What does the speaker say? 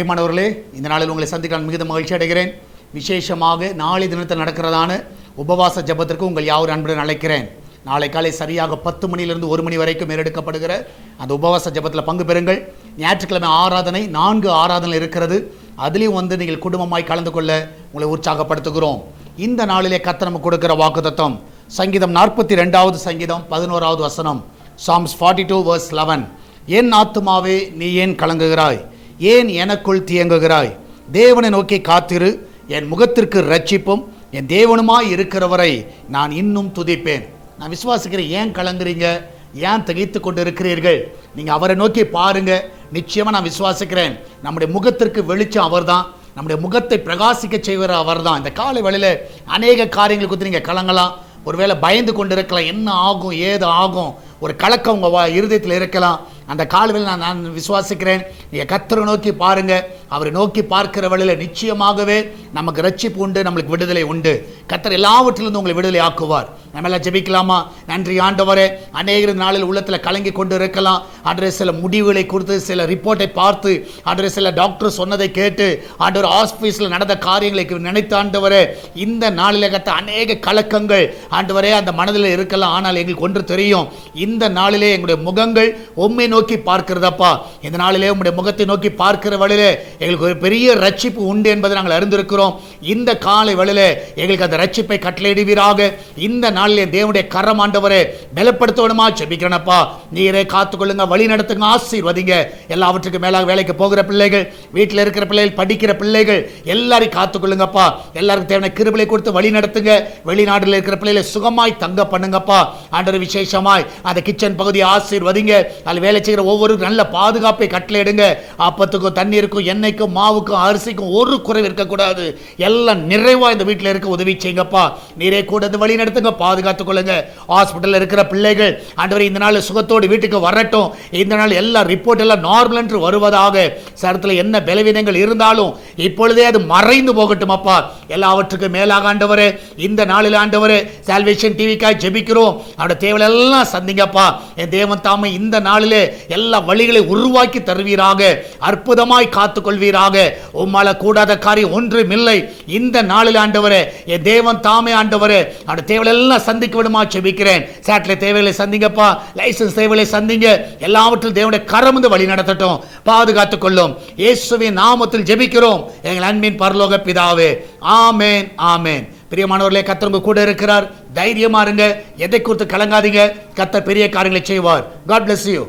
பிரியமானவர்களே, இந்த நாளில் உங்களை சந்திக்க மிகுந்த மகிழ்ச்சி அடைகிறேன். விசேஷமாக நாளை தினத்தில் நடக்கிறதான உபவாச ஜெபத்திற்கு உங்கள் யாவரும் அன்புடன் அழைக்கிறேன். நாளை காலை சரியாக 10 மணியிலிருந்து 1 மணி வரைக்கும் மேலெடுக்கப்படுகிற அந்த உபவாச ஜெபத்தில் பங்கு பெறுங்கள். ஞாயிற்றுக்கிழமை ஆராதனை 4 ஆராதனை இருக்கிறது. அதுலேயும் நீங்கள் குடும்பமாய் கலந்து கொள்ள உங்களை உற்சாகப்படுத்துகிறோம். இந்த நாளிலே கர்த்தர் நமக்கு கொடுக்கிற வாக்குத்தத்தம் சங்கீதம் 42வது சங்கீதம் 11வது வசனம், Psalms 42 verse 11. என் ஆத்துமாவே நீ ஏன் கலங்குகிறாய்? ஏன் எனக்குள் தியங்குகிறாய்? தேவனை நோக்கி காத்திரு, என் முகத்திற்கு இரட்சிப்பும் என் தேவனுமாய் இருக்கிறவரை நான் இன்னும் துதிப்பேன். நான் விசுவாசிக்கிறேன். ஏன் கலங்குறீங்க? ஏன் திகைத்து கொண்டு இருக்கிறீர்கள்? நீங்கள் அவரை நோக்கி பாருங்க. நிச்சயமாக நான் விசுவாசிக்கிறேன், நம்முடைய முகத்திற்கு வெளிச்சம் அவர் தான், நம்முடைய முகத்தை பிரகாசிக்க செய்கிற அவர் தான். இந்த காலை வேளையில் அநேக காரியங்கள் குறித்து நீங்கள் கலங்கலாம். ஒருவேளை பயந்து கொண்டு இருக்கலாம், என்ன ஆகும் ஏது ஆகும், ஒரு கலக்கம் உங்கள் இருதயத்தில் இருக்கலாம். அந்த காலவில் நான் விசுவாசிக்கிறேன், நீங்கள் கர்த்தரை நோக்கி பாருங்கள். அவரை நோக்கி பார்க்கிற வழியில் நிச்சயமாகவே நமக்கு ரட்சிப்பு உண்டு, நம்மளுக்கு விடுதலை உண்டு. கர்த்தர் எல்லாவற்றிலிருந்து உங்களை விடுதலை ஆக்குவார். நம்ம எல்லாம் ஜெபிக்கலாமா? நன்றி ஆண்டவரே. அநேக நாளில் உள்ளத்தில் கலங்கி கொண்டு இருக்கலாம். ஆண்டவரே, சில முடிவுகளை கொடுத்து, சில ரிப்போர்ட்டை பார்த்து, ஆண்டவரே சில டாக்டர் சொன்னதை கேட்டு, ஆண்டவர் ஆஸ்பீஸில் நடந்த காரியங்களை நினைத்து, ஆண்டவரே இந்த நாளில் கத்த அநேக கலக்கங்கள் ஆண்டவரே அந்த மனதில் இருக்கலாம். ஆனால் எங்களுக்கு ஒன்று தெரியும், இந்த நாளிலே எங்களுடைய முகங்கள் உம்மை நோக்கி பார்க்கிறதப்பா. இந்த நாளிலே உம்முடைய முகத்தை நோக்கி பார்க்கிற வழியிலே எங்களுக்கு ஒரு பெரிய ரட்சிப்பு உண்டு என்பதை நாங்கள் அறிந்திருக்கிறோம். இந்த காலை வழியிலே எங்களுக்கு அந்த ரட்சிப்பை கட்டளையிடுவீராக. இந்த நாளிலே தேவனுடைய கரம் ஆண்டவரே பலப்படுத்தணுமா ஜெபிக்கிறேனப்பா. நீரே காத்துக்கொள்ளுங்க, வழி நடத்துங்க, ஆசீர்வதிங்க. எல்லாவற்றுக்கும் மேலாக வேலைக்கு போகிற பிள்ளைகள், வீட்டில் இருக்கிற பிள்ளைகள், படிக்கிற பிள்ளைகள் எல்லாரையும் காத்துக்கொள்ளுங்கப்பா. எல்லாருக்கும் தேவையான கிருபையை கொடுத்து வழி நடத்துங்க. வெளிநாட்டில் இருக்கிற பிள்ளைகளை சுகமாய் தங்க பண்ணுங்கப்பா. ஆண்டவர் விசேஷமாய் அந்த கிச்சன் பகுதியை ஆசீர்வதிங்க. அதில் வேலை செய்கிற ஒவ்வொரு நல்ல பாதுகாப்பை கட்டளையிடுங்க. அப்பத்துக்கும் தண்ணீருக்கும் எண்ணெய்க்கும் மாவுக்கும் அரிசிக்கும் ஒரு குறைவு இருக்கக்கூடாது. எல்லாம் நிறைவாக இந்த வீட்டில் இருக்க உதவி செய்யுங்கப்பா. நீரே கூட வழி நடத்துங்க, பாதுகாத்துக் கொள்ளுங்க. ஹாஸ்பிட்டலில் இருக்கிற பிள்ளைகள் ஆண்டவரே இந்த நாள் சுகத்தோடு வீட்டுக்கு வரட்டும். இந்த நாள் எல்லா ரிப்போர்ட் எல்லாம் நார்மல் என்று வருவதாக. சரத்தில் என்ன பலவீனங்கள் இருந்தாலும் இப்பொழுதே அது மறைந்து போகட்டும் அப்பா. எல்லாவற்றுக்கும் மேலாக ஆண்டவரே இந்த நாளில் ஆண்டவரே சால்வேஷன் டிவிக்காக ஜெபிக்கிறோம். அவருடைய தேவைகள் எல்லாம் சந்திங்கப்பா. என் தேவன் தாமே இந்த நாளிலே எல்லா வழிகளை உருவாக்கி தருவீராக. அற்புதமாய் காத்துக்கொள்வீராக. உம்மால கூடாத காரியம் ஒன்றும் இல்லை. இந்த நாளில் ஆண்டவரே என் தேவன் தாமே ஆண்டவரே அவருடைய தேவைகள் எல்லாம் சந்திக்க விடுமா ஜெபிக்கிறேன். சேட்டலைட் தேவைகளை சந்திங்கப்பா, லைசன்ஸ் தேவைகளை சந்திங்க. எல்லாவற்றிலும் தேவனுடைய கரம் வந்து வழி நடத்தட்டும், பாதுகாத்துக் கொள்ளும். இயேசுவின் நாமத்தில் ஜெபிக்கிறோம் எங்கள் அன்பின் பரலோக பிதாவே. ஆமேன், ஆமேன். பிரியமானவர்களே, கர்த்தர் உங்க கூட இருக்கிறார். தைரியமா இருங்க, எதை குறித்து கலங்காதீங்க. கர்த்தர் பெரிய காரியங்களை செய்வார். God bless you.